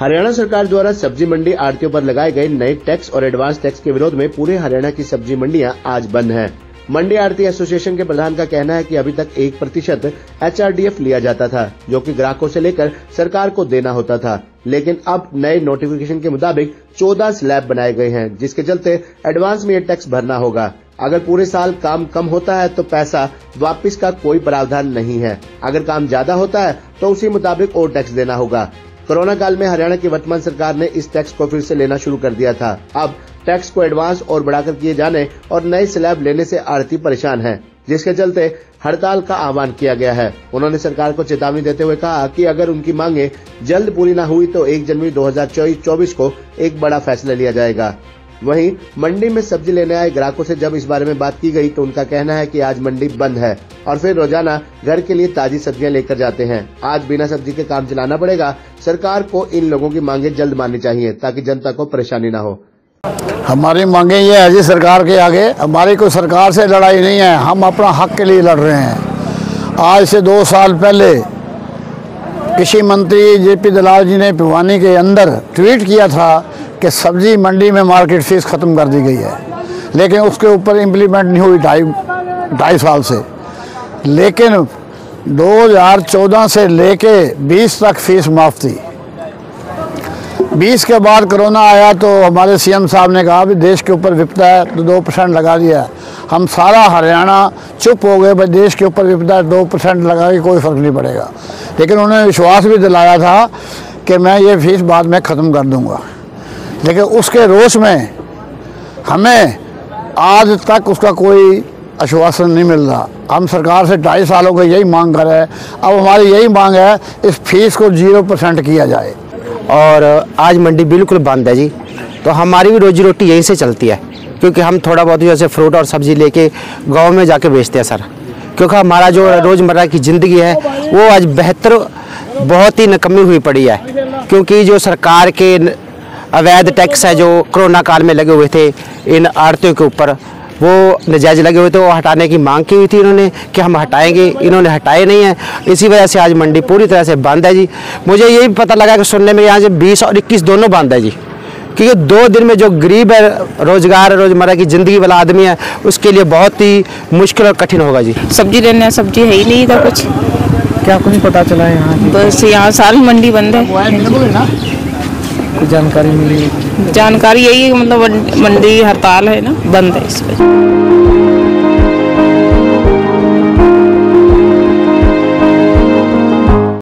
हरियाणा सरकार द्वारा सब्जी मंडी आढ़तियों पर लगाए गए नए टैक्स और एडवांस टैक्स के विरोध में पूरे हरियाणा की सब्जी मंडियां आज बंद हैं। मंडी आढ़ती एसोसिएशन के प्रधान का कहना है कि अभी तक 1% HRDF लिया जाता था, जो कि ग्राहकों से लेकर सरकार को देना होता था, लेकिन अब नए नोटिफिकेशन के मुताबिक 14 स्लैब बनाए गए हैं, जिसके चलते एडवांस में ये टैक्स भरना होगा। अगर पूरे साल काम कम होता है तो पैसा वापस का कोई प्रावधान नहीं है। अगर काम ज्यादा होता है तो उसी मुताबिक और टैक्स देना होगा। कोरोना काल में हरियाणा की वर्तमान सरकार ने इस टैक्स को फिर से लेना शुरू कर दिया था। अब टैक्स को एडवांस और बढ़ाकर किए जाने और नए स्लैब लेने से आढ़ती परेशान है, जिसके चलते हड़ताल का आह्वान किया गया है। उन्होंने सरकार को चेतावनी देते हुए कहा कि अगर उनकी मांगे जल्द पूरी न हुई तो 1 जनवरी 2024 को एक बड़ा फैसला लिया जाएगा। वहीं मंडी में सब्जी लेने आए ग्राहकों से जब इस बारे में बात की गई तो उनका कहना है कि आज मंडी बंद है और फिर रोजाना घर के लिए ताजी सब्जियां लेकर जाते हैं। आज बिना सब्जी के काम चलाना पड़ेगा। सरकार को इन लोगों की मांगे जल्द माननी चाहिए ताकि जनता को परेशानी न हो। हमारी मांगे ये है जी सरकार के आगे, हमारी कोई सरकार से लड़ाई नहीं है, हम अपना हक के लिए लड़ रहे हैं। आज से 2 साल पहले कृषि मंत्री JP दलाल जी ने भिवानी के अंदर ट्वीट किया था कि सब्जी मंडी में मार्केट फीस ख़त्म कर दी गई है, लेकिन उसके ऊपर इम्प्लीमेंट नहीं हुई 2.5 साल से। लेकिन 2014 से लेके 20 तक फीस माफ़ थी। 20 के बाद कोरोना आया तो हमारे CM साहब ने कहा भी देश के ऊपर विपदा है तो 2% लगा दिया। हम सारा हरियाणा चुप हो गए, भाई देश के ऊपर विपदा है 2% लगा के कोई फ़र्क नहीं पड़ेगा। लेकिन उन्होंने विश्वास भी दिलाया था कि मैं ये फीस बाद में ख़त्म कर दूंगा, लेकिन उसके रोष में हमें आज तक उसका कोई आश्वासन नहीं मिल रहा। हम सरकार से 2.5 सालों को यही मांग कर रहे हैं। अब हमारी यही मांग है इस फीस को 0% किया जाए। और आज मंडी बिल्कुल बंद है जी, तो हमारी भी रोजी रोटी यहीं से चलती है, क्योंकि हम थोड़ा बहुत जैसे फ्रूट और सब्जी लेके गांव में जाके बेचते हैं सर। क्योंकि हमारा जो रोज़मर्रा की ज़िंदगी है वो आज बहुत ही नकम्मी हुई पड़ी है, क्योंकि जो सरकार के अवैध टैक्स है जो कोरोना काल में लगे हुए थे इन आढ़तियों के ऊपर, वो नजायज़ लगे हुए थे, वो हटाने की मांग की हुई थी इन्होंने कि हम हटाएंगे, इन्होंने हटाए नहीं है। इसी वजह से आज मंडी पूरी तरह से बंद है जी। मुझे यही पता लगा कि सुनने में यहाँ से 20 और 21 दोनों बंद है जी, क्योंकि 2 दिन में जो गरीब है, रोजगार रोज़मर्रा की ज़िंदगी वाला आदमी है, उसके लिए बहुत ही मुश्किल और कठिन होगा जी। सब्जी लेने सब्जी है ही नहीं इधर कुछ। क्या कुछ पता चला है यहाँ? बस यहाँ सारी मंडी बंद है। कुछ जानकारी मिली? जानकारी यही है, मतलब मंडी हड़ताल है ना, बंद है इस वजह।